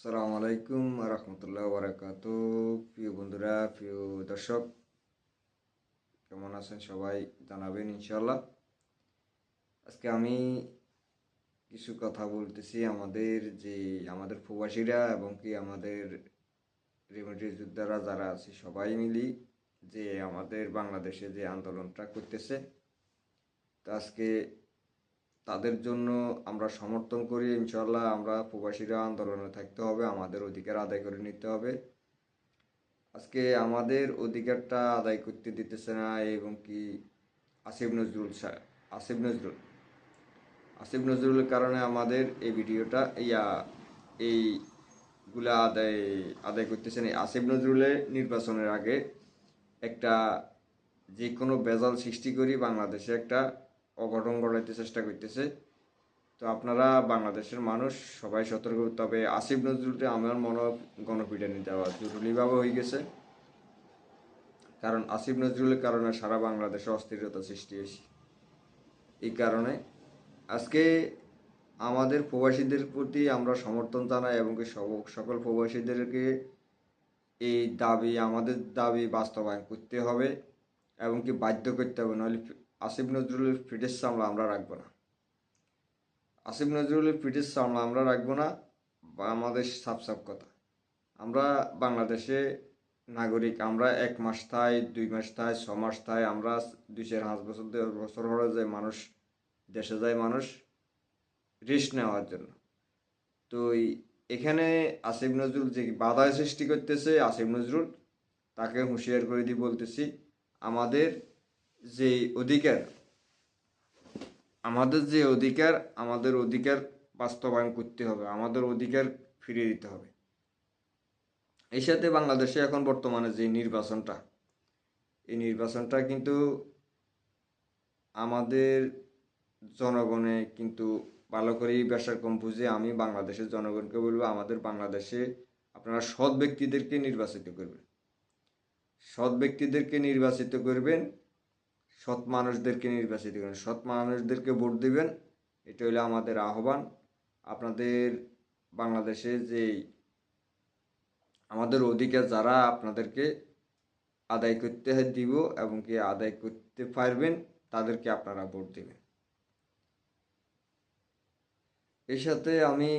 আসসালামু আলাইকুম রহমতুল্লাহ বারাকাতু। প্রিয় বন্ধুরা, প্রিয় দর্শক, কেমন আছেন সবাই জানাবেন ইনশাল্লাহ। আজকে আমি কিছু কথা বলতেছি আমাদের প্রবাসীরা এবং কি আমাদের রেমিটেন্স যোদ্ধারা যারা আছে সবাই মিলি যে আমাদের বাংলাদেশে যে আন্দোলনটা করতেছে, তো আজকে তাদের জন্য আমরা সমর্থন করি। ইনশাল্লাহ আমরা প্রবাসীরা আন্দোলনে থাকতে হবে, আমাদের অধিকার আদায় করে নিতে হবে। আজকে আমাদের অধিকারটা আদায় করতে দিতেছে না এবং কি আসিফ নজরুল আসিফ নজরুল আসিফ নজরুলের কারণে আমাদের এই ভিডিওটা এইগুলা আদায় আদায় করতেছে না। আসিফ নজরুলের নির্বাচনের আগে একটা যে কোনো ভেজাল সৃষ্টি করি বাংলাদেশে একটা অঘটন ঘটাইতে চেষ্টা করতেছে। তো আপনারা বাংলাদেশের মানুষ সবাই সতর্ক, তবে আসিফ নজরুলকে আমার মনে হয় গণপিটুনি দেওয়া জরুরিভাবে হয়ে গেছে। কারণ আসিফ নজরুলের কারণে সারা বাংলাদেশে অস্থিরতা সৃষ্টি হয়েছে। এই কারণে আজকে আমাদের প্রবাসীদের প্রতি আমরা সমর্থন জানাই এবং কি সকল প্রবাসীদেরকে আমাদের দাবি বাস্তবায়ন করতে হবে এবং কি বাধ্য করতে হবে, নাহলে আসিফ নজরুলের পিঠের সামলা আমরা রাখবো না। আসিফ নজরুলের পিঠের সামলা আমরা রাখবো না। বা আমাদের সাফ সাফ কথা, আমরা বাংলাদেশে নাগরিক, আমরা 1 মাস থাই, 2 মাস থাই, 6 মাস থাই, আমরা 2-4-5 বছর 10 বছর হলে যায় মানুষ দেশে যায় মানুষ রেস্ট নেওয়ার জন্য। তো এখানে আসিফ নজরুল যে বাধা সৃষ্টি করতেছে, আসিফ নজরুল তাকে হুঁশিয়ার করে দিয়ে বলতেছি, আমাদের যে অধিকার আমাদের অধিকার বাস্তবায়ন করতে হবে, আমাদের অধিকার ফিরিয়ে দিতে হবে। এই সাথে বাংলাদেশে এখন বর্তমানে যে নির্বাচনটা, এই নির্বাচনটা কিন্তু আমাদের জনগণে কিন্তু ভালো করেই বেশার কম বুঝে। আমি বাংলাদেশের জনগণকে বলবো, আমাদের বাংলাদেশে আপনারা সৎ ব্যক্তিদেরকে নির্বাচিত করবেন, সৎ ব্যক্তিদেরকে নির্বাচিত করবেন, সৎ মানুষদেরকে নির্বাচিত করবেন, সৎ মানুষদেরকে ভোট দিবেন। এটা হলো আমাদের আহ্বান। আপনাদের বাংলাদেশে যে আমাদের অধিকার যারা আপনাদেরকে আদায় করতে দিব এবং কি আদায় করতে পারবেন, তাদেরকে আপনারা ভোট দেবেন। এর সাথে আমি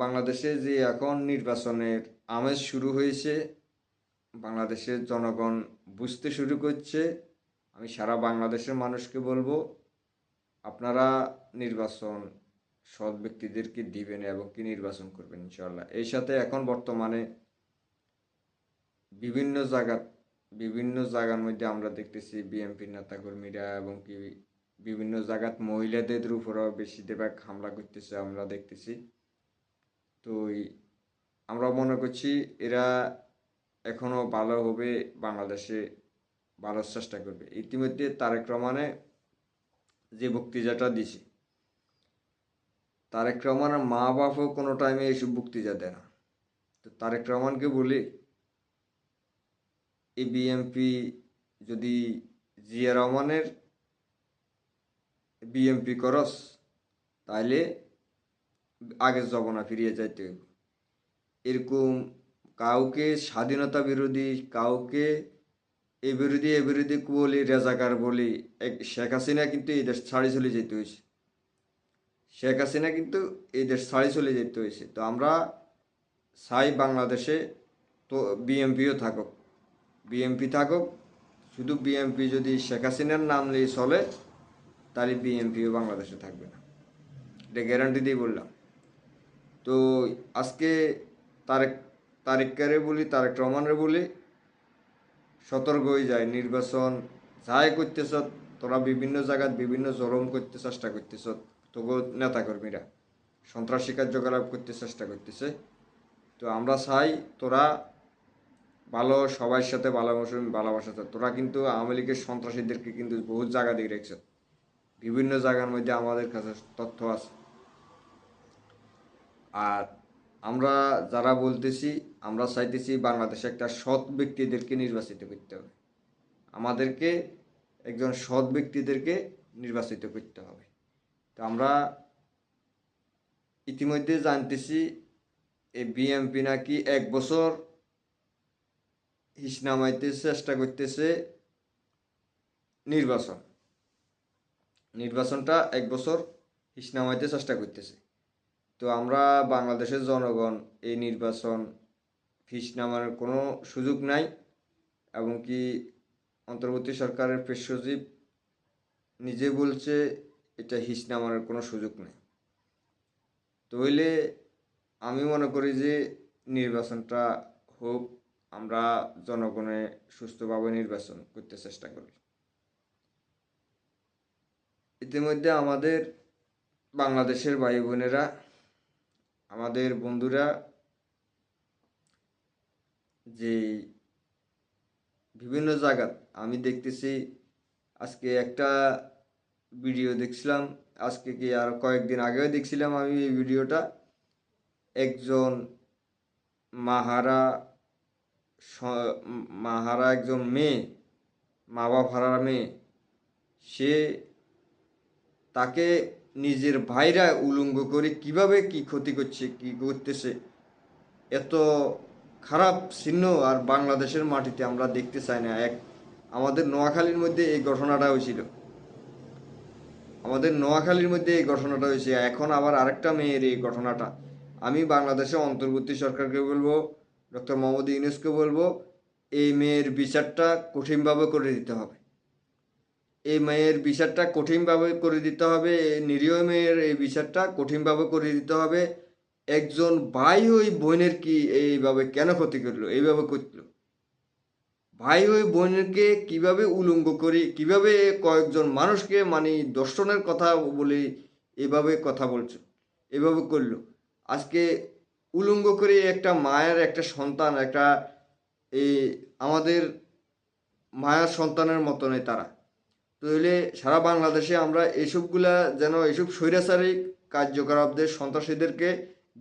বাংলাদেশে যে এখন নির্বাচনের আমেজ শুরু হয়েছে, বাংলাদেশের জনগণ বুঝতে শুরু করছে। আমি সারা বাংলাদেশের মানুষকে বলবো, আপনারা নির্বাচন সৎ ব্যক্তিদেরকে দিবেন এবং কি নির্বাচন করবেন ইনশাল্লাহ। এই সাথে এখন বর্তমানে বিভিন্ন জায়গা বিভিন্ন জায়গার মধ্যে আমরা দেখতেছি বিএনপির নেতাকর্মীরা এবং কি বিভিন্ন জায়গাত মহিলাদের উপরেও বেশিরভাগ হামলা করতেছে আমরা দেখতেছি। তো আমরা মনে করছি এরা এখনো ভালো হবে, বাংলাদেশে ভালো চেষ্টা করবে। ইতিমধ্যে তারেক রহমানে যে বক্তৃতাটা দিছে, তারেক রহমানের মা বাপও কোনো টাইমে এইসব বক্তৃতা দেয় না। তো তারেক রহমানকে বলি, এই বিএনপি যদি জিয়া রহমানের বিএনপি করস, তাহলে আগের জমানা ফিরিয়ে যাইতে হইব। এরকম কাউকে স্বাধীনতা বিরোধী, কাউকে এ বিরোধী বলি, রেজাকার বলি, শেখ হাসিনা কিন্তু এই দেশ ছাড়ি চলে যেতে হয়েছে। শেখ হাসিনা কিন্তু এই দেশ ছাড়ি চলে যেতে হয়েছে। তো আমরা চাই বাংলাদেশে তো বিএনপিও থাকুক, বিএনপি থাকুক। শুধু বিএনপি যদি শেখ হাসিনার নাম নিয়ে চলে, তাহলে বিএনপিও বাংলাদেশে থাকবে না, এটা গ্যারান্টি দিয়ে বললাম। তো আজকে তারেক তারেক রহমানের বলি, সতর্ক হয়ে যায়। নির্বাচন যাই করতেছ, তোরা বিভিন্ন জায়গায় বিভিন্ন জরম করতে চেষ্টা করতেছ, তবু নেতাকর্মীরা সন্ত্রাসী কার্যকলাপ করতে চেষ্টা করতেছে। তো আমরা চাই তোরা ভালো, সবার সাথে ভালোবাসা। তোরা কিন্তু আওয়ামী লীগের সন্ত্রাসীদেরকে কিন্তু বহু জায়গা দিয়ে রেখেছ, বিভিন্ন জায়গার মধ্যে আমাদের কাছে তথ্য আছে। আর আমরা যারা বলতেছি, আমরা চাইতেছি বাংলাদেশে একটা সৎ ব্যক্তিদেরকে নির্বাচিত করতে হবে, আমাদেরকে একজন সৎ ব্যক্তিদেরকে নির্বাচিত করতে হবে। তো আমরা ইতিমধ্যে জানতেছি এই বিএমপি নাকি 1 বছর হিস নামাইতে চেষ্টা করতেছে নির্বাচনটা 1 বছর হিস নামাইতে চেষ্টা করতেছে। তো আমরা বাংলাদেশের জনগণ এই নির্বাচন হিস নামানোর কোনো সুযোগ নাই, এবং কি অন্তর্বর্তী সরকারের প্রেস সচিব নিজে বলছে এটা হিস নামানোর কোনো সুযোগ নেই। তাহলে আমি মনে করি যে নির্বাচনটা হোক, আমরা জনগণে সুস্থভাবে নির্বাচন করতে চেষ্টা করি। ইতিমধ্যে আমাদের বাংলাদেশের ভাই বোনেরা, আমাদের বন্ধুরা যে বিভিন্ন জায়গাত আমি দেখতেছি, আজকে একটা ভিডিও দেখছিলাম, আজকে কি আর কয়েকদিন আগেও দেখছিলাম আমি এই ভিডিওটা। একজন মাহারা মাহারা একজন মেয়ে, মা বাপ হারা মেয়ে, সে তাকে নিজের ভাইরা উলঙ্গ করে কিভাবে কি ক্ষতি করছে, কি করতেছে, এত খারাপ চিহ্ন আর বাংলাদেশের মাটিতে আমরা দেখতে চাই না। আমাদের নোয়াখালীর মধ্যে এই ঘটনাটা হয়েছিল, এখন আবার আরেকটা মেয়ের এই ঘটনাটা। আমি বাংলাদেশের অন্তর্বর্তী সরকারকে বলবো, ডক্টর মোহাম্মদ ইউনূসকে বলবো, এই মেয়ের বিচারটা কঠিনভাবে করে দিতে হবে। এই নিরীহ মেয়ের এই বিচারটা কঠিনভাবে করে দিতে হবে। একজন ভাই ওই বোনের কি এইভাবে কেন ক্ষতি করলো, এইভাবে করলো? ভাই ওই বোনকে কিভাবে উলঙ্গ করি, কিভাবে কয়েকজন মানুষকে মানে দর্শনের কথা বলে এভাবে কথা বলছো, এভাবে করলো। আজকে উলঙ্গ করে একটা মায়ের একটা সন্তান, একটা এই আমাদের মায়ের সন্তানের মতনই তারা। তাহলে সারা বাংলাদেশে আমরা এইসব স্বৈরাচারী কার্যকলাপদের সন্ত্রাসীদেরকে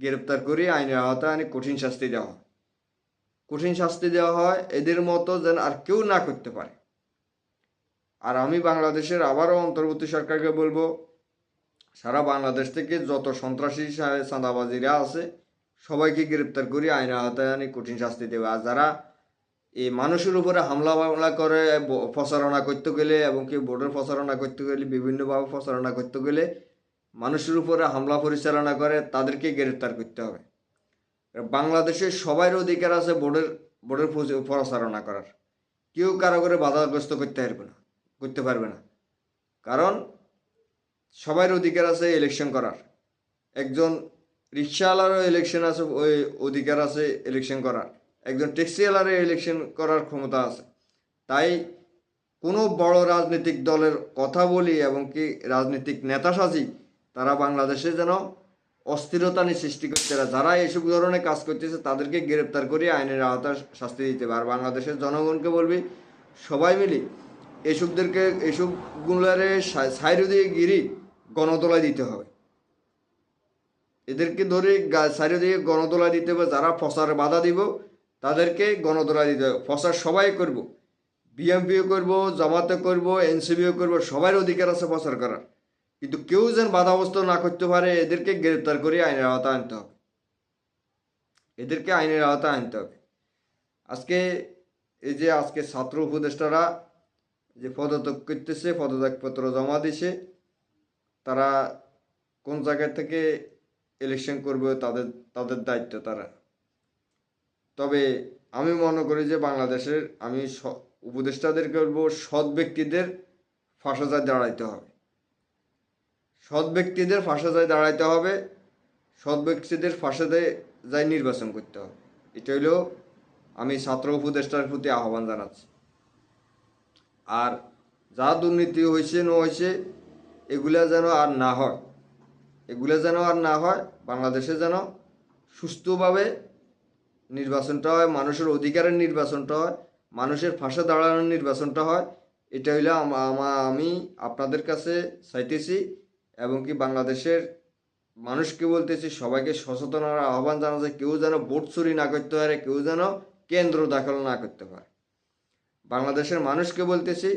গ্রেপ্তার করে আইনের আওতায় আনি কঠিন শাস্তি দেওয়া হয়, এদের মতো যেন আর কেউ না করতে পারে। আর আমি বাংলাদেশের আবারও অন্তর্বর্তী সরকারকে বলবো, সারা বাংলাদেশ থেকে যত সন্ত্রাসী চাঁদাবাজিরা আছে সবাইকে গ্রেপ্তার করে আইনের আওতায় আনি কঠিন শাস্তি দেবে। আর যারা এই মানুষের উপরে হামলা করে প্রচারণা করতে গেলে, এবং কি ভোটের প্রচারণা করতে গেলে, বিভিন্নভাবে প্রচারণা করতে গেলে মানুষের উপরে হামলা পরিচালনা করে, তাদেরকে গ্রেপ্তার করতে হবে। বাংলাদেশের সবার অধিকার আছে ভোটের প্রচারণা করার, কেউ কারো করে বাধাগ্রস্ত করতে পারবে না। কারণ সবার অধিকার আছে ইলেকশন করার। একজন রিক্সাওয়ালারও অধিকার আছে ইলেকশন করার, একজন ট্যাক্সিওয়ালারও ইলেকশন করার ক্ষমতা আছে। তাই কোনো বড় রাজনৈতিক দলের কথা বলি এবং কি রাজনৈতিক নেতা সাজি তারা বাংলাদেশে যেন অস্থিরতা সৃষ্টি করতে, যারা এইসব ধরনের কাজ করতেছে তাদেরকে গ্রেপ্তার করে আইনের আওতায় শাস্তি দিতে হবে। আর বাংলাদেশের জনগণকে বলবি, সবাই মিলে এইসবগুলারে সাইড দিয়ে গিরি গণতলায় দিতে হবে। এদেরকে ধরে চারিদিকে গণতলা দিতে হবে। যারা প্রচারে বাধা দিব তাদেরকে গণতলা দিতে হবে। প্রচার সবাই করব, বিএমপিও করব, জামাতে করব, এনসিপিও করব, সবার অধিকার আছে প্রচার করার। কিন্তু কেউ যেন বাধাগ্রস্ত না করতে পারে, এদেরকে গ্রেপ্তার করে আইনের আওতায় আনতে হবে। আজকে ছাত্র উপদেষ্টারা যে পদত্যাগ করতেছে, পদত্যাগপত্র জমা দিছে, তারা কোন জায়গা থেকে ইলেকশন করবে তাদের দায়িত্ব তারা। তবে আমি মনে করি যে বাংলাদেশের উপদেষ্টাদেরকে বলবো, সৎ ব্যক্তিদের ফাঁসায় দাঁড়াইতে হবে। সৎ ব্যক্তিদের ফাঁসায় যাই নির্বাচন করতে হবে। এটা হইল আমি ছাত্র উপদেষ্টার প্রতি আহ্বান জানাচ্ছি। আর যা দুর্নীতি হয়েছে এগুলা যেন আর না হয়। বাংলাদেশে যেন সুষ্ঠুভাবে নির্বাচনটা হয়, মানুষের অধিকারের নির্বাচনটা হয়, মানুষের পাশে দাঁড়ানোর নির্বাচনটা হয়। এটা হইলে আমি আপনাদের কাছে চাইতেছি, এবং কি বাংলাদেশের মানুষকে বলতেছি, সবাইকে সচেতনার আহ্বান জানাচ্ছে, কেউ যেন ভোট চুরি না করতে পারে, কেউ যেন কেন্দ্র দখল না করতে পারে। বাংলাদেশের মানুষকে বলতেছি,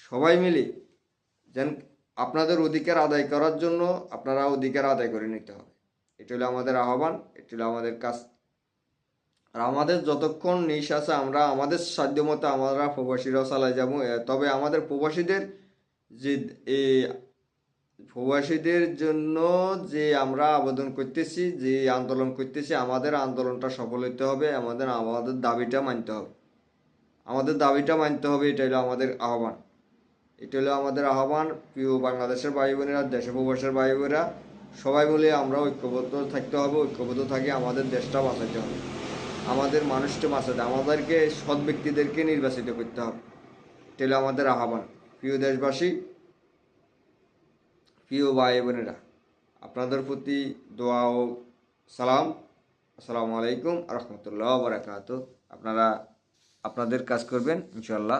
সবাই মিলে যেন আপনাদের অধিকার আদায় করার জন্য আপনারা অধিকার আদায় করে নিতে হবে। এটা হলো আমাদের আহ্বান, এটা হলো আমাদের কাজ। আর আমাদের যতক্ষণ নিঃশ্বাস আমরা আমাদের সাধ্যমতো আমরা প্রবাসীরাও চালাই যাবো। তবে আমাদের প্রবাসীদের যে এই প্রবাসীদের জন্য যে আমরা আবেদন করতেছি, যে আন্দোলন করতেছি, আমাদের আন্দোলনটা সফল হতে হবে। আমাদের আমাদের দাবিটা মানতে হবে, আমাদের দাবিটা মানতে হবে। এটা হলো আমাদের আহ্বান, এটা হলো আমাদের আহ্বান। প্রিয় বাংলাদেশের ভাই বোনেরা, দেশে প্রবাসের ভাই বোনেরা, সবাই মিলে আমরা ঐক্যবদ্ধ থাকতে হবে। ঐক্যবদ্ধ থাকি আমাদের দেশটা বাঁচাতে হবে, আমাদের মানুষকে বাঁচাতে, আমাদেরকে সৎ ব্যক্তিদেরকে নির্বাচিত করতে হবে। এটা হলো আমাদের আহ্বান। প্রিয় দেশবাসী, প্রিয় ভাই বোনেরা, আপনাদের প্রতি দোয়া ও সালাম। আসসালামু আলাইকুম রহমতুল্লাহ বারাকাতুহু। আপনারা আপনাদের কাজ করবেন ইনশাল্লাহ।